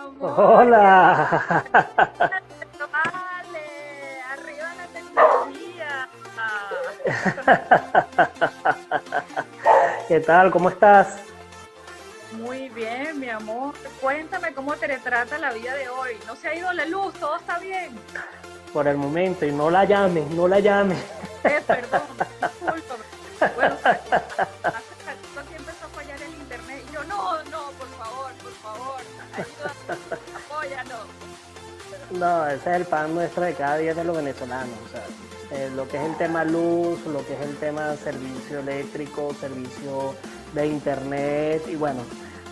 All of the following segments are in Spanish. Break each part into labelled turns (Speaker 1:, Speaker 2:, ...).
Speaker 1: amor, qué
Speaker 2: Hola.
Speaker 1: vale, arriba la tecnología.
Speaker 2: ¿Qué tal? ¿Cómo estás?
Speaker 1: Muy bien, mi amor. Cuéntame cómo te trata la vida de hoy. No se ha ido la luz, todo está bien.
Speaker 2: Por el momento, y no la llames, no la llames.
Speaker 1: Perdón, discúlpame. Bueno, sabes que hace ratito aquí empezó a fallar el internet y yo, no, no, por favor, ayúdame, apóyanos.
Speaker 2: No, ese es el pan nuestro de cada día de los venezolanos. O sea, lo que es el tema luz, lo que es el tema servicio eléctrico, servicio de internet y bueno,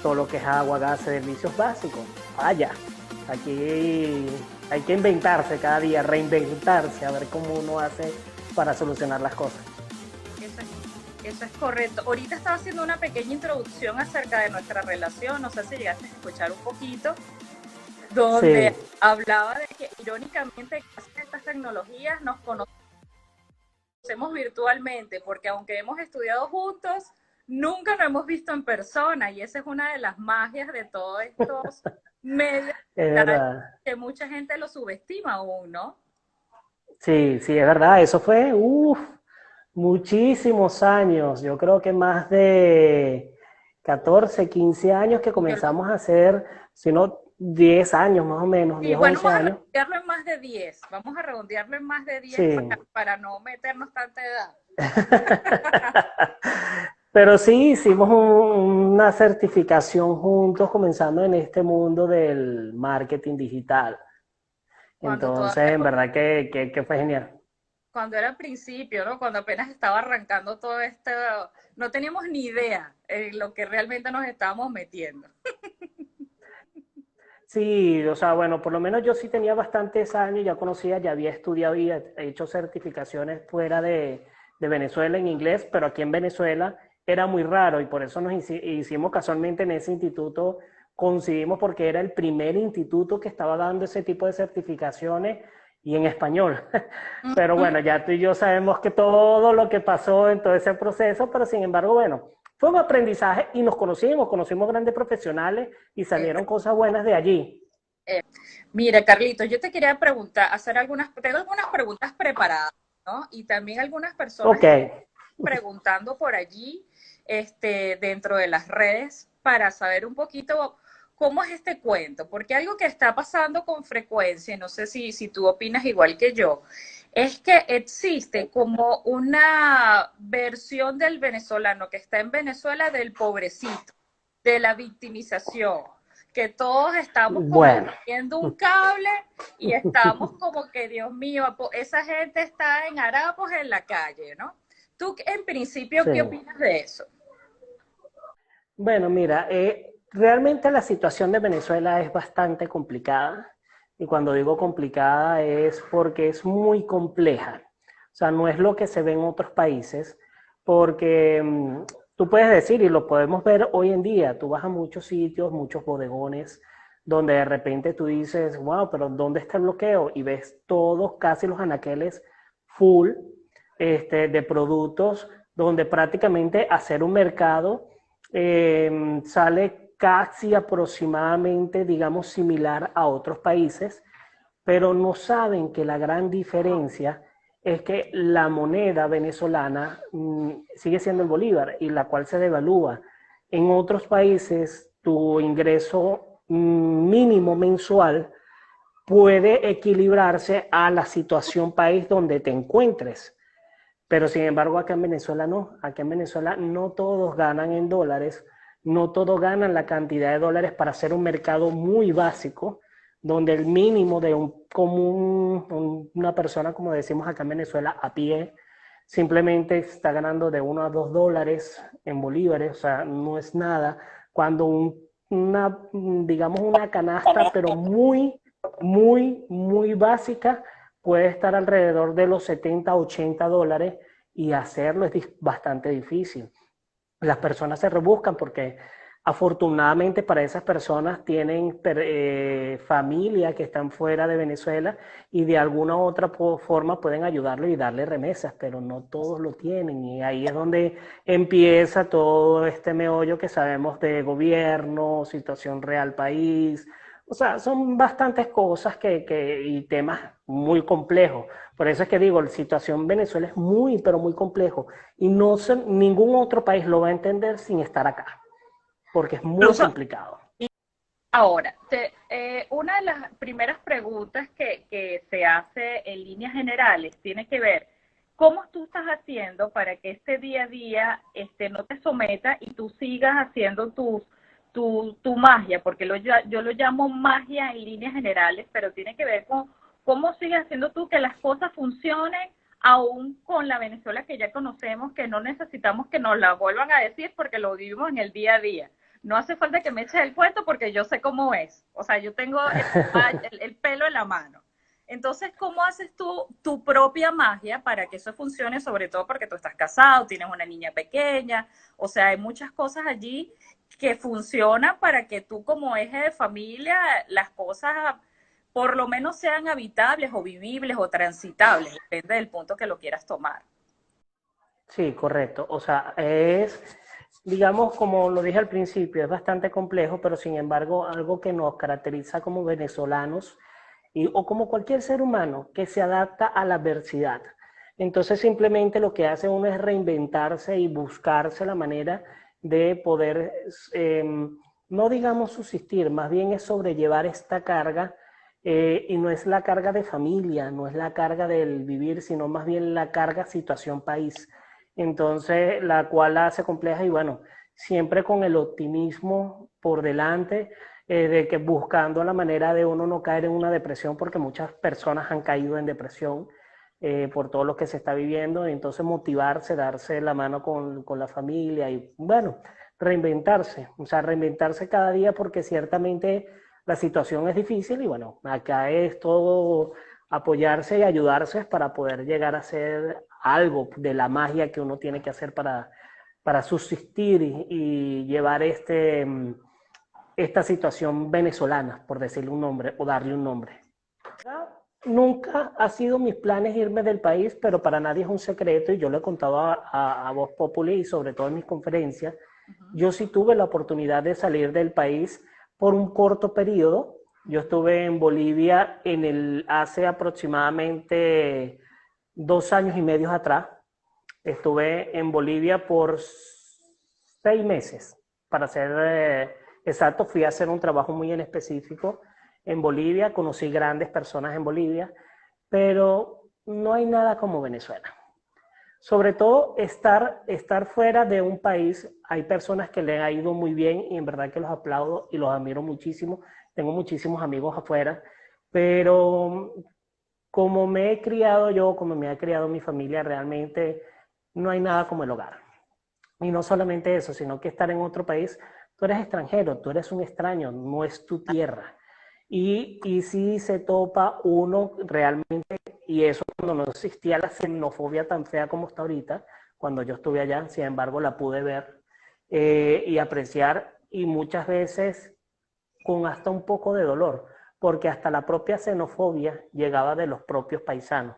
Speaker 2: todo lo que es agua, gas, servicios básicos. Vaya, aquí hay que inventarse cada día, reinventarse, a ver cómo uno hace para solucionar las cosas.
Speaker 1: Eso eso es correcto. Ahorita estaba haciendo una pequeña introducción acerca de nuestra relación, no sé si llegaste a escuchar un poquito, donde
Speaker 2: Sí,
Speaker 1: hablaba de que irónicamente gracias a estas tecnologías nos conocemos virtualmente, porque aunque hemos estudiado juntos, nunca nos hemos visto en persona y esa es una de las magias de todos estos medios
Speaker 2: es
Speaker 1: digitales
Speaker 2: verdad.
Speaker 1: que mucha gente lo subestima aún, ¿no?
Speaker 2: Sí, sí, es verdad. Eso fue, muchísimos años. Yo creo que más de 14, 15 años que
Speaker 1: Y yo lo
Speaker 2: comenzamos a hacer, si no 10 años más o menos,
Speaker 1: Sí,
Speaker 2: 10,
Speaker 1: bueno,
Speaker 2: 11
Speaker 1: vamos a
Speaker 2: años.
Speaker 1: redondearlo en más de 10. Vamos a redondearlo en más de
Speaker 2: Sí.
Speaker 1: 10 para no meternos tanta edad.
Speaker 2: Pero sí hicimos una certificación juntos comenzando en este mundo del marketing digital.
Speaker 1: Cuando
Speaker 2: Entonces,
Speaker 1: todavía,
Speaker 2: en verdad que fue genial.
Speaker 1: cuando era al principio, ¿no? Cuando apenas estaba arrancando todo esto, no teníamos ni idea en lo que realmente nos estábamos metiendo.
Speaker 2: Sí, o sea, bueno, por lo menos yo sí tenía bastantes años, ya conocía, ya había estudiado y he hecho certificaciones fuera de Venezuela en inglés, pero aquí en Venezuela era muy raro y por eso nos hicimos casualmente en ese instituto, coincidimos porque era el primer instituto que estaba dando ese tipo de certificaciones y en español. Pero bueno, ya tú y yo sabemos que todo lo que pasó en todo ese proceso, pero sin embargo, bueno, fue un aprendizaje y nos conocimos grandes profesionales y salieron cosas buenas de allí.
Speaker 1: Mira, Carlitos, yo te quería preguntar, tengo algunas preguntas preparadas, ¿no? Y también algunas personas
Speaker 2: Ok,
Speaker 1: están preguntando por allí, dentro de las redes, para saber un poquito cómo es este cuento, porque algo que está pasando con frecuencia, no sé si tú opinas igual que yo, es que existe como una versión del venezolano que está en Venezuela del pobrecito, de la victimización, que todos estamos como
Speaker 2: bueno,
Speaker 1: viendo un cable y estamos como que, Dios mío, esa gente está en harapos en la calle, ¿no? Tú, en principio,
Speaker 2: sí.
Speaker 1: ¿qué opinas de eso?
Speaker 2: Bueno, mira, realmente la situación de Venezuela es bastante complicada. Y cuando digo complicada es porque es muy compleja. O sea, no es lo que se ve en otros países, porque tú puedes decir, y lo podemos ver hoy en día, tú vas a muchos sitios, muchos bodegones, donde de repente tú dices, wow, pero ¿dónde está el bloqueo? Y ves todos, casi los anaqueles full de productos, donde prácticamente hacer un mercado sale casi aproximadamente, digamos, similar a otros países, pero no saben que la gran diferencia es que la moneda venezolana sigue siendo el bolívar y la cual se devalúa. En otros países, tu ingreso mínimo mensual puede equilibrarse a la situación país donde te encuentres. Pero sin embargo, acá en Venezuela no. Acá en Venezuela no todos ganan en dólares, no todos ganan la cantidad de dólares para hacer un mercado muy básico, donde el mínimo de un común, una persona, como decimos acá en Venezuela, a pie, simplemente está ganando de $1 a $2 en bolívares, o sea, no es nada. Cuando digamos, una canasta, pero muy básica, puede estar alrededor de los 70, $80 y hacerlo es bastante difícil. Las personas se rebuscan porque afortunadamente para esas personas tienen familia que están fuera de Venezuela y de alguna u otra forma pueden ayudarlo y darle remesas, pero no todos lo tienen y ahí es donde empieza todo este meollo que sabemos de gobierno, situación real país, O sea, son bastantes cosas y temas muy complejos. Por eso es que digo, la situación en Venezuela es muy, pero muy complejo. Y no ningún otro país lo va a entender sin estar acá, porque es muy
Speaker 1: Incluso
Speaker 2: complicado.
Speaker 1: ahora, una de las primeras preguntas que se hace en líneas generales tiene que ver cómo tú estás haciendo para que este día a día no te someta y tú sigas haciendo tu magia, porque yo lo llamo magia en líneas generales, pero tiene que ver con cómo sigues haciendo tú que las cosas funcionen aún con la Venezuela que ya conocemos, que no necesitamos que nos la vuelvan a decir porque lo vivimos en el día a día. No hace falta que me eches el cuento porque yo sé cómo es. O sea, yo tengo el pelo en la mano. Entonces, ¿cómo haces tú tu propia magia para que eso funcione? Sobre todo porque tú estás casado, tienes una niña pequeña. O sea, hay muchas cosas allí que funcionan para que tú como eje de familia las cosas por lo menos sean habitables o vivibles o transitables, depende del punto que lo quieras tomar.
Speaker 2: Sí, correcto. O sea, es, digamos, como lo dije al principio, es bastante complejo, pero sin embargo, algo que nos caracteriza como venezolanos o como cualquier ser humano que se adapta a la adversidad. Entonces, simplemente lo que hace uno es reinventarse y buscarse la manera de poder, eh, no digamos subsistir, más bien es sobrellevar esta carga. Y no es la carga de familia, no es la carga del vivir, sino más bien la carga situación país. Entonces, la cual la hace compleja y bueno, siempre con el optimismo por delante, de que buscando la manera de uno no caer en una depresión, porque muchas personas han caído en depresión por todo lo que se está viviendo, entonces motivarse, darse la mano con la familia y bueno, reinventarse, o sea, reinventarse cada día porque ciertamente la situación es difícil y bueno, acá es todo apoyarse y ayudarse para poder llegar a hacer algo de la magia que uno tiene que hacer para subsistir y llevar esta situación venezolana, por decirle un nombre o darle un nombre. Nunca ha sido mis planes irme del país, pero para nadie es un secreto y yo lo he contado a Voz Populi y sobre todo en mis conferencias.
Speaker 1: Uh -huh.
Speaker 2: Yo sí tuve la oportunidad de salir del país por un corto periodo. Yo estuve en Bolivia hace aproximadamente 2 años y medio atrás. Estuve en Bolivia por 6 meses, para ser exacto. Fui a hacer un trabajo muy en específico en Bolivia, conocí grandes personas en Bolivia, pero no hay nada como Venezuela. Sobre todo estar fuera de un país, hay personas que le ha ido muy bien y en verdad que los aplaudo y los admiro muchísimo. Tengo muchísimos amigos afuera, pero como me he criado yo, como me ha criado mi familia, realmente no hay nada como el hogar. Y no solamente eso, sino que estar en otro país, tú eres extranjero, tú eres un extraño, no es tu tierra. Y sí se topa uno realmente, y eso cuando no existía la xenofobia tan fea como está ahorita, cuando yo estuve allá, sin embargo la pude ver y apreciar, y muchas veces con hasta un poco de dolor, porque hasta la propia xenofobia llegaba de los propios paisanos.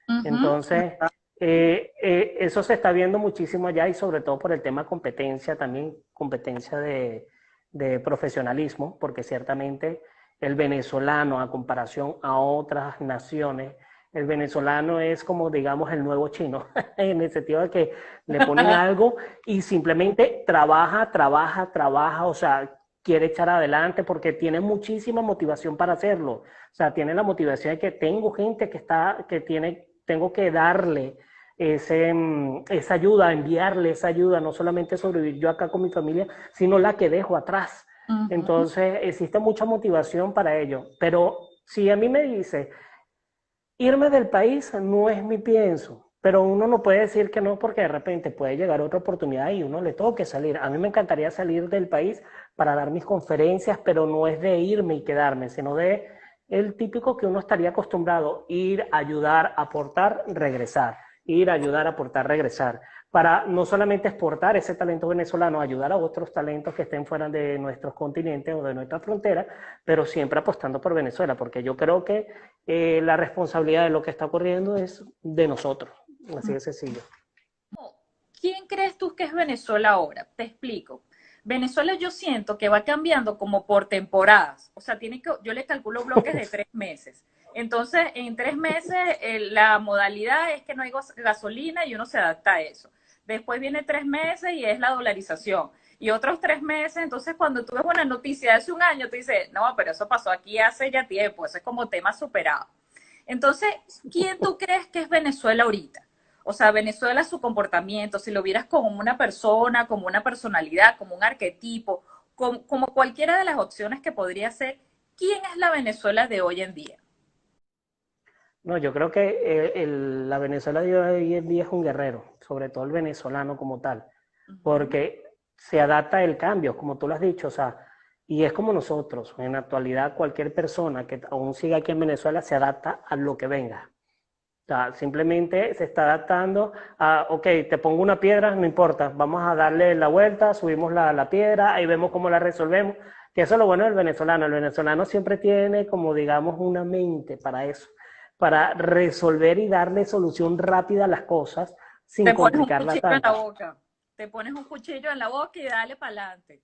Speaker 1: Uh -huh.
Speaker 2: Entonces, eso se está viendo muchísimo allá y sobre todo por el tema competencia, también competencia de profesionalismo, porque ciertamente el venezolano, a comparación a otras naciones, el venezolano es como, digamos, el nuevo chino, en el sentido de que le ponen algo y simplemente trabaja, o sea, quiere echar adelante porque tiene muchísima motivación para hacerlo. O sea, tiene la motivación de que tengo gente tengo que darle esa ayuda, enviarle esa ayuda, no solamente sobrevivir yo acá con mi familia, sino la que dejo atrás.
Speaker 1: Uh -huh.
Speaker 2: Entonces, existe mucha motivación para ello. Pero si a mí me dice, irme del país no es mi pienso, pero uno no puede decir que no porque de repente puede llegar otra oportunidad y uno le toque salir. A mí me encantaría salir del país para dar mis conferencias, pero no es de irme y quedarme, sino de el típico que uno estaría acostumbrado, ir, ayudar, aportar, regresar, ir, ayudar, aportar, regresar, para no solamente exportar ese talento venezolano, ayudar a otros talentos que estén fuera de nuestros continentes o de nuestra frontera, pero siempre apostando por Venezuela, porque yo creo que la responsabilidad de lo que está ocurriendo es de nosotros, así de sencillo.
Speaker 1: ¿Quién crees tú que es Venezuela ahora? Te explico. Venezuela yo siento que va cambiando como por temporadas. O sea, yo le calculo bloques de 3 meses. Entonces, en 3 meses, la modalidad es que no hay gasolina y uno se adapta a eso. Después viene 3 meses y es la dolarización. Y otros 3 meses, entonces cuando tú ves una noticia de hace un año, tú dices, no, pero eso pasó aquí hace ya tiempo, eso es como tema superado. Entonces, ¿quién tú crees que es Venezuela ahorita? O sea, Venezuela, su comportamiento, si lo vieras como una persona, como una personalidad, como un arquetipo, como cualquiera de las opciones que podría ser, ¿quién es la Venezuela de hoy en día?
Speaker 2: No, yo creo que la Venezuela de hoy en día es un guerrero, sobre todo el venezolano como tal,
Speaker 1: Ujú.
Speaker 2: porque se adapta al cambio, como tú lo has dicho, o sea, y es como nosotros. En la actualidad, cualquier persona que aún siga aquí en Venezuela se adapta a lo que venga. O sea, simplemente se está adaptando a, ok, te pongo una piedra, no importa, vamos a darle la vuelta, subimos la piedra, ahí vemos cómo la resolvemos. Que eso es lo bueno del venezolano. El venezolano siempre tiene como, digamos, una mente para eso, para resolver y darle solución rápida a las cosas sin
Speaker 1: Te pones un
Speaker 2: complicarla
Speaker 1: cuchillo en la
Speaker 2: tanto.
Speaker 1: boca, te pones un cuchillo en la boca y dale para adelante.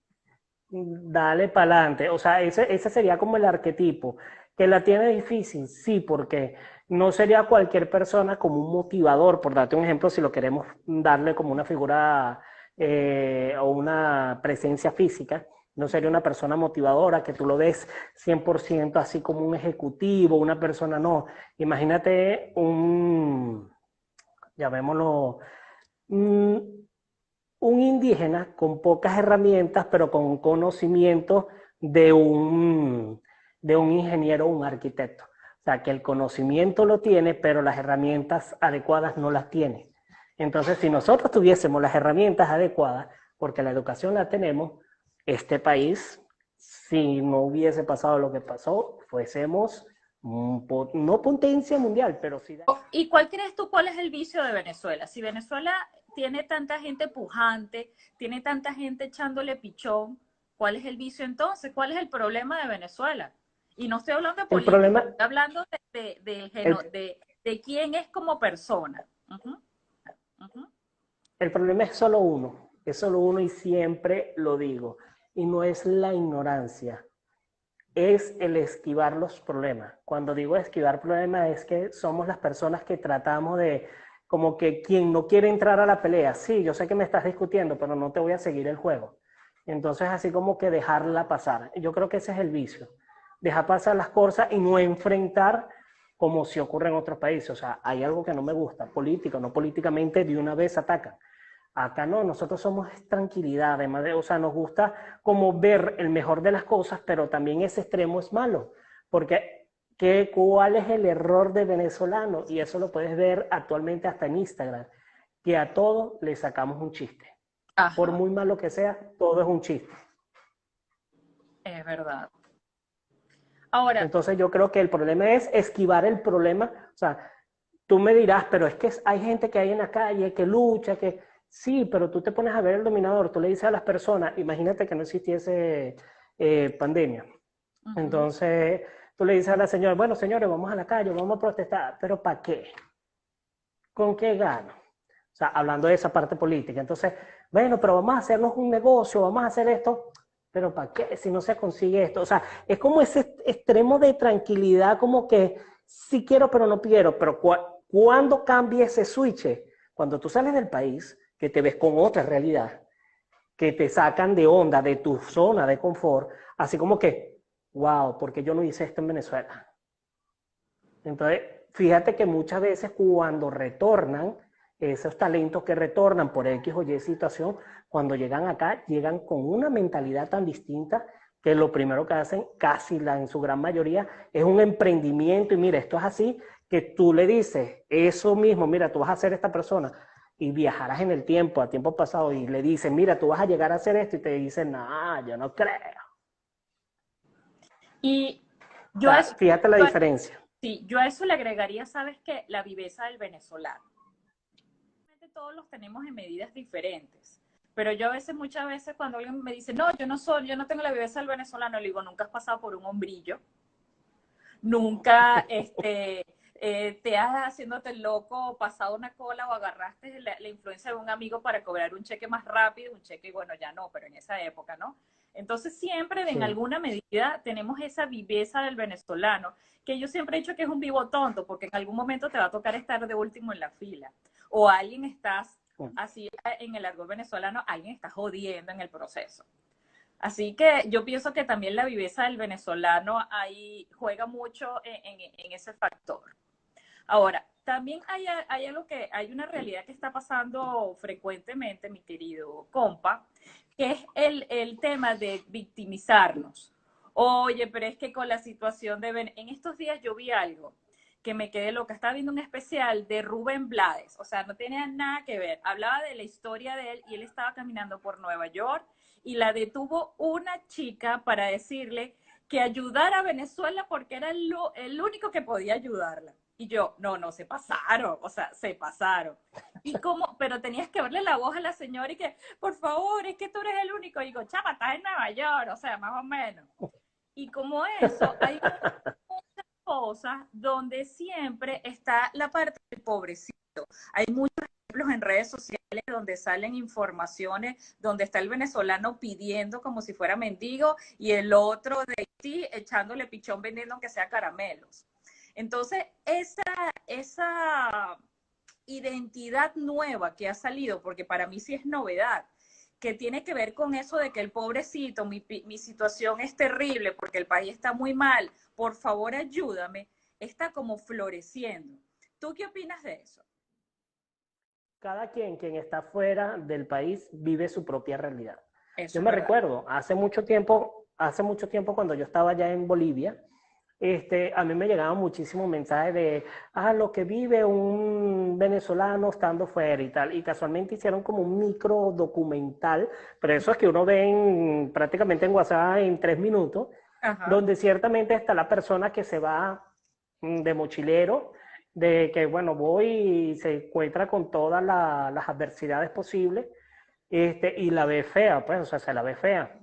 Speaker 2: Dale para adelante. O sea, ese sería como el arquetipo. Que la tiene difícil, sí, porque no sería cualquier persona como un motivador, por darte un ejemplo, si lo queremos darle como una figura o una presencia física, no sería una persona motivadora que tú lo ves 100% así como un ejecutivo, una persona, no. Imagínate llamémoslo, un, un indígena con pocas herramientas, pero con un conocimiento de de un ingeniero o un arquitecto. O sea, que el conocimiento lo tiene, pero las herramientas adecuadas no las tiene. Entonces, si nosotros tuviésemos las herramientas adecuadas, porque la educación la tenemos, este país, si no hubiese pasado lo que pasó, fuésemos no potencia mundial, pero sí.
Speaker 1: ¿Y cuál crees tú, cuál es el vicio de Venezuela? Si Venezuela tiene tanta gente pujante, tiene tanta gente echándole pichón, ¿cuál es el vicio entonces? ¿Cuál es el problema de Venezuela? Y no estoy hablando de
Speaker 2: El
Speaker 1: política,
Speaker 2: problema,
Speaker 1: estoy hablando
Speaker 2: el,
Speaker 1: de quién es como persona. Ujú, ujú.
Speaker 2: El problema es solo uno y siempre lo digo. Y no es la ignorancia, es el esquivar los problemas. Cuando digo esquivar problemas es que somos las personas que tratamos de, como que quien no quiere entrar a la pelea, sí, yo sé que me estás discutiendo, pero no te voy a seguir el juego. Entonces así como que dejarla pasar. Yo creo que ese es el vicio. Dejar pasar las cosas y no enfrentar como si ocurre en otros países. O sea, hay algo que no me gusta, político, no políticamente de una vez atacan. Acá no, nosotros somos tranquilidad, además de, o sea, nos gusta como ver el mejor de las cosas, pero también ese extremo es malo, porque ¿cuál es el error de venezolano? Y eso lo puedes ver actualmente hasta en Instagram, que a todo le sacamos un chiste. Por
Speaker 1: Ajá,
Speaker 2: muy malo que sea, todo es un chiste.
Speaker 1: es verdad. Ahora,
Speaker 2: Entonces yo creo que el problema es esquivar el problema. O sea, tú me dirás, pero es que hay gente que hay en la calle que lucha, que sí, pero tú te pones a ver el dominador, tú le dices a las personas, imagínate que no existiese pandemia.
Speaker 1: ujú.
Speaker 2: Entonces tú le dices a la señora, bueno señores, vamos a la calle, vamos a protestar, pero ¿para qué? ¿Con qué gano? O sea, hablando de esa parte política. Entonces, bueno, pero vamos a hacernos un negocio, vamos a hacer esto, pero ¿para qué si no se consigue esto? O sea, es como ese extremo de tranquilidad, como que sí quiero, pero no quiero, pero ¿cuándo cambia ese switch? Cuando tú sales del país, que te ves con otra realidad, que te sacan de onda, de tu zona de confort, así como que, wow, ¿por qué yo no hice esto en Venezuela? Entonces, fíjate que muchas veces cuando retornan, esos talentos que retornan por X o Y situación, cuando llegan acá, llegan con una mentalidad tan distinta que lo primero que hacen, casi en su gran mayoría, es un emprendimiento. Y mira, esto es así, que tú le dices eso mismo, mira, tú vas a ser esta persona y viajarás en el tiempo, a tiempo pasado, y le dices, mira, tú vas a llegar a hacer esto, y te dicen, no, yo no creo.
Speaker 1: Y
Speaker 2: O
Speaker 1: yo a eso,
Speaker 2: sea, fíjate la
Speaker 1: yo a-
Speaker 2: diferencia.
Speaker 1: sí, yo a eso le agregaría, ¿sabes qué? La viveza del venezolano. Todos los tenemos en medidas diferentes. Pero yo a veces, muchas veces, cuando alguien me dice, no, yo no tengo la viveza del venezolano, le digo, nunca has pasado por un hombrillo, nunca, te has haciéndote loco, pasado una cola o agarraste la influencia de un amigo para cobrar un cheque más rápido, un cheque, bueno, ya no, pero en esa época, ¿no? Entonces siempre en
Speaker 2: Sí.
Speaker 1: alguna medida tenemos esa viveza del venezolano, que yo siempre he dicho que es un vivo tonto, porque en algún momento te va a tocar estar de último en la fila, o alguien estás, así en el argot venezolano, alguien está jodiendo en el proceso. Así que yo pienso que también la viveza del venezolano ahí juega mucho en ese factor. Ahora, también hay algo que, hay una realidad que está pasando frecuentemente, mi querido compa, que es el tema de victimizarnos. Oye, pero es que con la situación de... En estos días yo vi algo que me quedé loca. Estaba viendo un especial de Rubén Blades, o sea, no tenía nada que ver. Hablaba de la historia de él y él estaba caminando por Nueva York y la detuvo una chica para decirle que ayudara a Venezuela porque era el único que podía ayudarla. Y yo, no, se pasaron, o sea, se pasaron. Y como, pero tenías que verle la voz a la señora y que, por favor, es que tú eres el único. Y digo, chapa, estás en Nueva York, o sea, más o menos. Y como eso, hay muchas cosas donde siempre está la parte del pobrecito. Hay muchos ejemplos en redes sociales donde salen informaciones, donde está el venezolano pidiendo como si fuera mendigo y el otro de Haití echándole pichón vendiendo aunque sea caramelos. Entonces, esa identidad nueva que ha salido, porque para mí sí es novedad, que tiene que ver con eso de que el pobrecito, mi situación es terrible porque el país está muy mal, por favor ayúdame, está como floreciendo. ¿Tú qué opinas de eso?
Speaker 2: Cada quien está fuera del país vive su propia realidad.
Speaker 1: Eso
Speaker 2: Yo
Speaker 1: es
Speaker 2: me
Speaker 1: verdad.
Speaker 2: recuerdo, hace mucho tiempo cuando yo estaba ya en Bolivia, a mí me llegaban muchísimos mensajes de, lo que vive un venezolano estando fuera y tal, y casualmente hicieron como un micro documental, pero eso es que uno ve prácticamente en WhatsApp en 3 minutos,
Speaker 1: Ajá.
Speaker 2: donde ciertamente está la persona que se va de mochilero, de que, bueno, voy y se encuentra con todas las adversidades posibles, y la ve fea, pues, o sea, se la ve fea.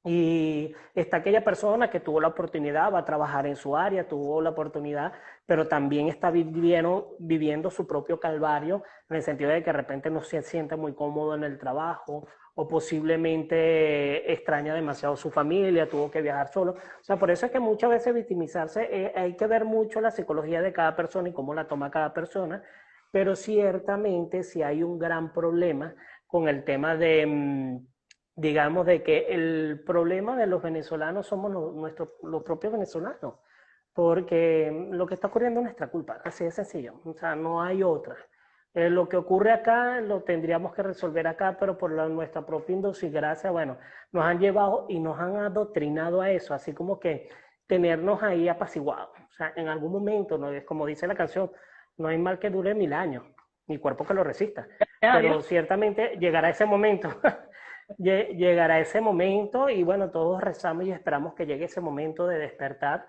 Speaker 2: Y está aquella persona que tuvo la oportunidad, va a trabajar en su área, tuvo la oportunidad, pero también está viviendo su propio calvario en el sentido de que de repente no se siente muy cómodo en el trabajo o posiblemente extraña demasiado su familia, tuvo que viajar solo. O sea, por eso es que muchas veces victimizarse, hay que ver mucho la psicología de cada persona y cómo la toma cada persona, pero ciertamente si hay un gran problema con el tema de digamos, de que el problema de los venezolanos somos los propios venezolanos, porque lo que está ocurriendo es nuestra culpa, así de sencillo, o sea, no hay otra. Lo que ocurre acá lo tendríamos que resolver acá, pero por nuestra propia idiosincrasia, bueno, nos han llevado y nos han adoctrinado a eso, así como que tenernos ahí apaciguados. O sea, en algún momento, ¿no? Es como dice la canción, no hay mal que dure 1000 años, ni cuerpo que lo resista. Pero
Speaker 1: Adiós.
Speaker 2: ciertamente llegará ese momento llegará ese momento y bueno, todos rezamos y esperamos que llegue ese momento de despertar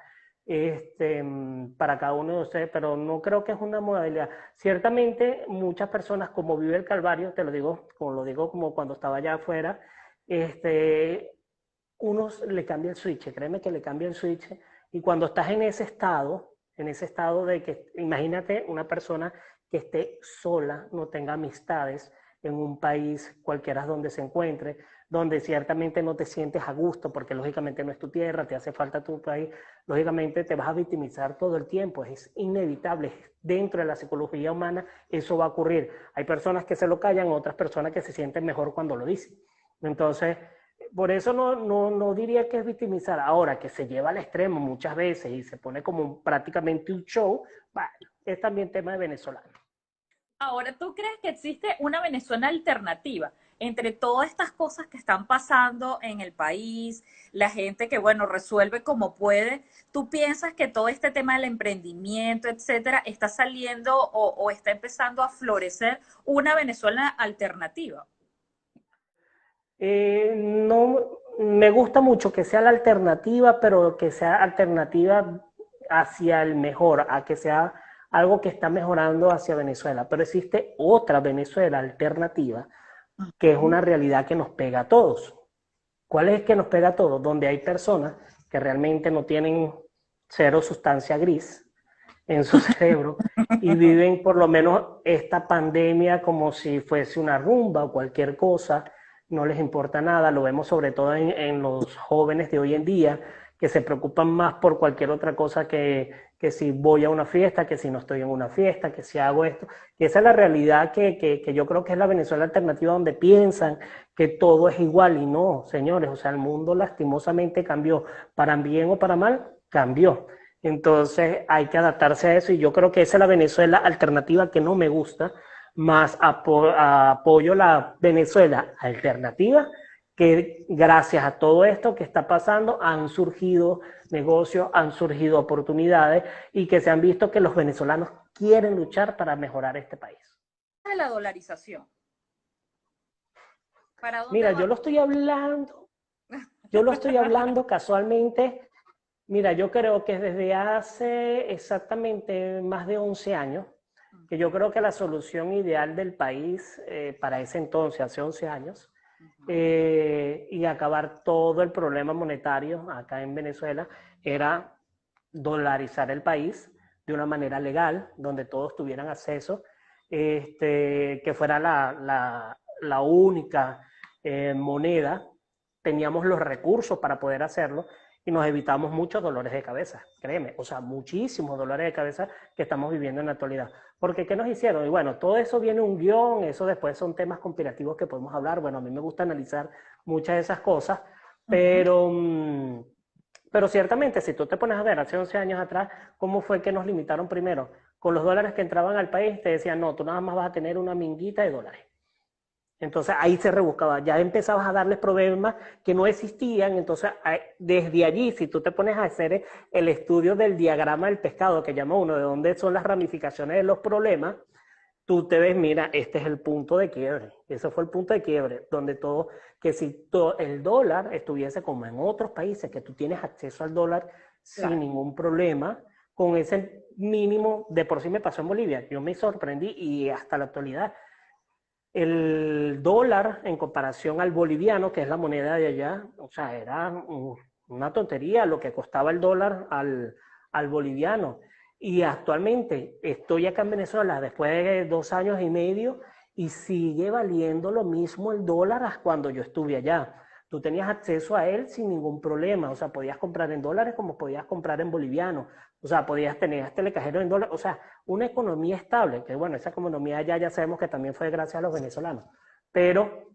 Speaker 2: para cada uno de ustedes, pero no creo que es una modalidad. Ciertamente muchas personas, como vive el Calvario, te lo digo como cuando estaba allá afuera, uno le cambia el switch, créeme que le cambia el switch, y cuando estás en ese estado de que, imagínate una persona que esté sola, no tenga amistades, en un país cualquiera donde se encuentre, donde ciertamente no te sientes a gusto, porque lógicamente no es tu tierra, te hace falta tu país, lógicamente te vas a victimizar todo el tiempo, es inevitable, dentro de la psicología humana eso va a ocurrir. Hay personas que se lo callan, otras personas que se sienten mejor cuando lo dicen. Entonces, por eso no diría que es victimizar. Ahora, que se lleva al extremo muchas veces y se pone como prácticamente un show, bueno, es también tema de venezolano.
Speaker 1: Ahora, ¿tú crees que existe una Venezuela alternativa entre todas estas cosas que están pasando en el país, la gente que, bueno, resuelve como puede? ¿Tú piensas que todo este tema del emprendimiento, etcétera, está saliendo o está empezando a florecer una Venezuela alternativa?
Speaker 2: No, me gusta mucho que sea la alternativa, pero que sea alternativa hacia el mejor, a que sea algo que está mejorando hacia Venezuela. Pero existe otra Venezuela alternativa, que es una realidad que nos pega a todos. ¿Cuál es que nos pega a todos? Donde hay personas que realmente no tienen cero sustancia gris, en su cerebro y viven por lo menos esta pandemia como si fuese una rumba o cualquier cosa, no les importa nada, lo vemos sobre todo en los jóvenes de hoy en día, que se preocupan más por cualquier otra cosa que si voy a una fiesta, que si no estoy en una fiesta, que si hago esto. Y esa es la realidad que yo creo que es la Venezuela alternativa, donde piensan que todo es igual y no, señores, o sea, el mundo lastimosamente cambió, para bien o para mal, cambió. Entonces hay que adaptarse a eso y yo creo que esa es la Venezuela alternativa que no me gusta, más apoyo la Venezuela alternativa, que gracias a todo esto que está pasando han surgido negocios, han surgido oportunidades y que se han visto que los venezolanos quieren luchar para mejorar este país.
Speaker 1: De la dolarización. ¿Para dónde
Speaker 2: Mira,
Speaker 1: va?
Speaker 2: yo lo estoy hablando casualmente. Mira, yo creo que desde hace exactamente más de 11 años, que yo creo que la solución ideal del país para ese entonces, hace 11 años, y acabar todo el problema monetario acá en Venezuela, era dolarizar el país de una manera legal, donde todos tuvieran acceso, que fuera la única moneda, teníamos los recursos para poder hacerlo y nos evitamos muchos dolores de cabeza, créeme, o sea, muchísimos dolores de cabeza que estamos viviendo en la actualidad. Porque, ¿qué nos hicieron? Y bueno, todo eso viene un guión, eso después son temas conspirativos que podemos hablar. Bueno, a mí me gusta analizar muchas de esas cosas, pero, pero ciertamente, si tú te pones a ver hace 11 años atrás, ¿cómo fue que nos limitaron primero? Con los dólares que entraban al país, te decían, no, tú nada más vas a tener una minguita de dólares. Entonces ahí se rebuscaba, ya empezabas a darles problemas que no existían, entonces desde allí, si tú te pones a hacer el estudio del diagrama del pescado, que llama uno, de dónde son las ramificaciones de los problemas, tú te ves, mira, este es el punto de quiebre, ese fue el punto de quiebre, donde todo, que si el dólar estuviese como en otros países, que tú tienes acceso al dólar sin ningún problema, con ese mínimo, de por sí me pasó en Bolivia, yo me sorprendí y hasta la actualidad, el dólar en comparación al boliviano, que es la moneda de allá, o sea, era una tontería lo que costaba el dólar al boliviano. Y actualmente estoy acá en Venezuela después de 2 años y medio y sigue valiendo lo mismo el dólar a cuando yo estuve allá. Tú tenías acceso a él sin ningún problema, o sea, podías comprar en dólares como podías comprar en boliviano, o sea, podías tener hasta el cajero en dólares, o sea, una economía estable, que bueno, esa economía ya sabemos que también fue gracias a los venezolanos, pero,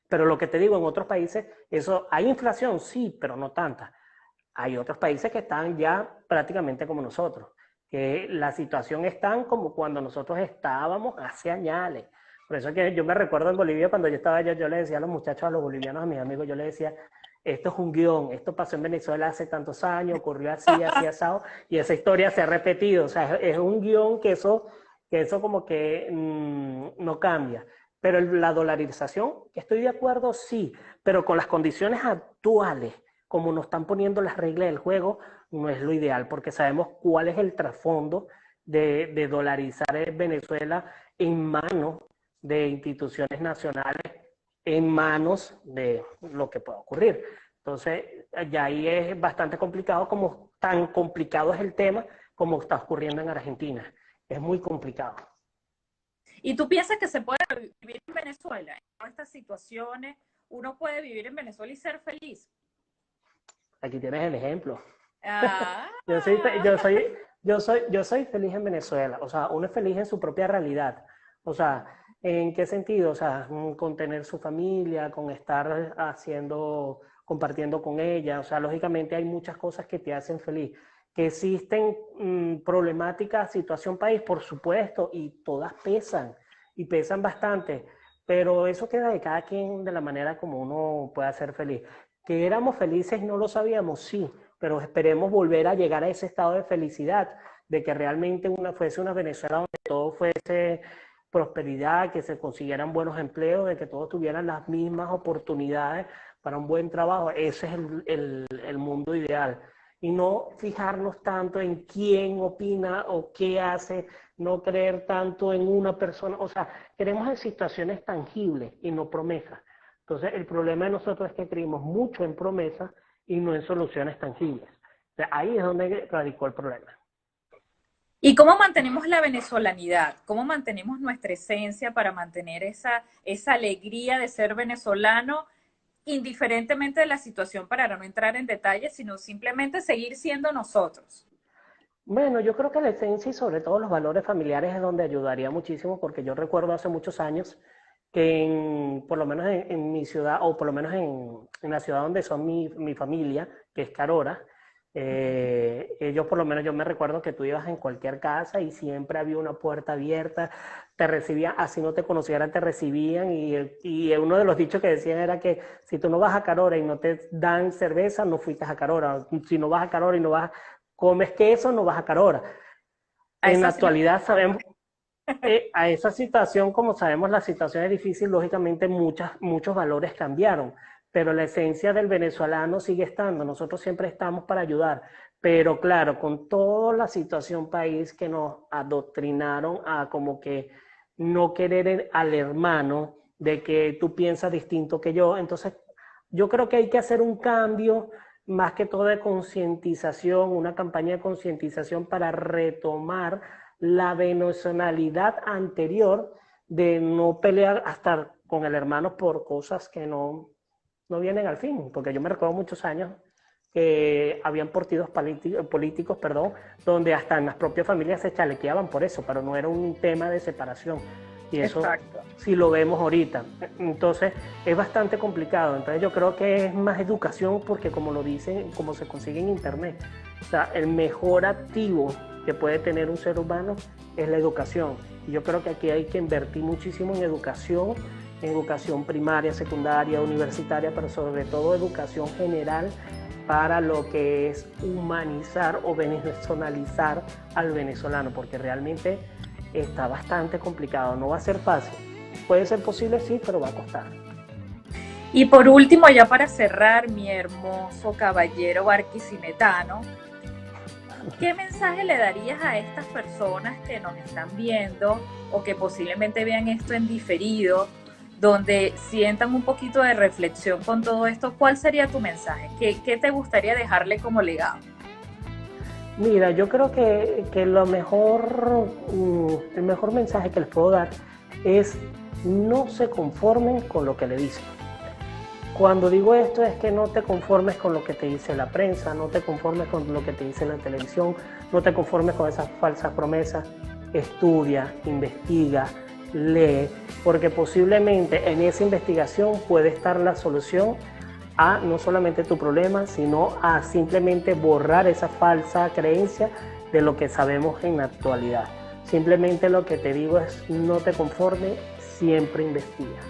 Speaker 2: pero lo que te digo, en otros países, eso, hay inflación, sí, pero no tanta. Hay otros países que están ya prácticamente como nosotros, que la situación es tan como cuando nosotros estábamos hace años. Por eso es que yo me recuerdo en Bolivia cuando yo estaba allá, yo le decía a los muchachos, a los bolivianos, a mis amigos, yo le decía, esto es un guión, esto pasó en Venezuela hace tantos años, ocurrió así, así, asado, y esa historia se ha repetido, o sea, es un guión que eso como que no cambia. Pero la dolarización, que estoy de acuerdo, sí, pero con las condiciones actuales, como nos están poniendo las reglas del juego, no es lo ideal, porque sabemos cuál es el trasfondo de dolarizar Venezuela en manos de instituciones nacionales, en manos de lo que pueda ocurrir. Entonces, ya ahí es bastante complicado, como tan complicado es el tema como está ocurriendo en Argentina. Es muy complicado.
Speaker 1: ¿Y tú piensas que se puede vivir en Venezuela? En todas estas situaciones, uno puede vivir en Venezuela y ser feliz.
Speaker 2: Aquí tienes el ejemplo.
Speaker 1: Ah,
Speaker 2: Yo soy, yo soy feliz en Venezuela, o sea, uno es feliz en su propia realidad. O sea, ¿en qué sentido? O sea, con tener su familia, con estar haciendo, compartiendo con ella. O sea, lógicamente hay muchas cosas que te hacen feliz. Que existen problemáticas, situación país, por supuesto, y todas pesan, y pesan bastante. Pero eso queda de cada quien de la manera como uno pueda ser feliz. Que éramos felices y no lo sabíamos, sí, pero esperemos volver a llegar a ese estado de felicidad, de que realmente fuese una Venezuela donde todo fuese prosperidad, que se consiguieran buenos empleos, de que todos tuvieran las mismas oportunidades para un buen trabajo. Ese es el mundo ideal. Y no fijarnos tanto en quién opina o qué hace, no creer tanto en una persona. O sea, queremos en situaciones tangibles y no promesas. Entonces, el problema de nosotros es que creímos mucho en promesas y no en soluciones tangibles. sea, ahí es donde radicó el problema.
Speaker 1: ¿Y cómo mantenemos la venezolanidad? ¿Cómo mantenemos nuestra esencia para mantener esa alegría de ser venezolano, indiferentemente de la situación, para no entrar en detalles, sino simplemente seguir siendo nosotros?
Speaker 2: Bueno, yo creo que la esencia y sobre todo los valores familiares es donde ayudaría muchísimo, porque yo recuerdo hace muchos años que por lo menos en mi ciudad, o por lo menos en la ciudad donde son mi familia, que es Carora, ellos por lo menos yo me recuerdo que tú ibas en cualquier casa y siempre había una puerta abierta, te recibían, así no te conocieran, te recibían y uno de los dichos que decían era que si tú no vas a Carora y no te dan cerveza, no fuiste a Carora, si no vas a Carora y no vas, comes queso, no vas a Carora.
Speaker 1: A
Speaker 2: En la
Speaker 1: esa sí la...
Speaker 2: actualidad sabemos, a esa situación, como sabemos, la situación es difícil, lógicamente muchos valores cambiaron, pero la esencia del venezolano sigue estando, nosotros siempre estamos para ayudar, pero claro, con toda la situación país que nos adoctrinaron a como que no querer al hermano, de que tú piensas distinto que yo, entonces yo creo que hay que hacer un cambio más que todo de concientización, una campaña de concientización para retomar la venezonalidad anterior de no pelear hasta con el hermano por cosas que no vienen al fin, porque yo me recuerdo muchos años que habían partidos políticos, perdón, donde hasta en las propias familias se chalequeaban por eso, pero no era un tema de separación. Y eso
Speaker 1: Exacto.
Speaker 2: sí lo vemos ahorita. Entonces es bastante complicado. Entonces yo creo que es más educación porque como lo dicen, como se consigue en internet, o sea, el mejor activo que puede tener un ser humano es la educación. Y yo creo que aquí hay que invertir muchísimo en educación primaria, secundaria, universitaria, pero sobre todo educación general para lo que es humanizar o venezonalizar al venezolano, porque realmente está bastante complicado, no va a ser fácil. Puede ser posible, sí, pero va a costar.
Speaker 1: Y por último, ya para cerrar, mi hermoso caballero barquisimetano, ¿qué mensaje le darías a estas personas que nos están viendo o que posiblemente vean esto en diferido, donde sientan un poquito de reflexión con todo esto? ¿Cuál sería tu mensaje? ¿Qué te gustaría dejarle como legado?
Speaker 2: Mira, yo creo que lo mejor, el mejor mensaje que les puedo dar es no se conformen con lo que le dicen. Cuando digo esto es que no te conformes con lo que te dice la prensa, no te conformes con lo que te dice la televisión, no te conformes con esas falsas promesas. Estudia, investiga, lee, porque posiblemente en esa investigación puede estar la solución a no solamente tu problema, sino a simplemente borrar esa falsa creencia de lo que sabemos en la actualidad. Simplemente lo que te digo es no te conformes, siempre investiga.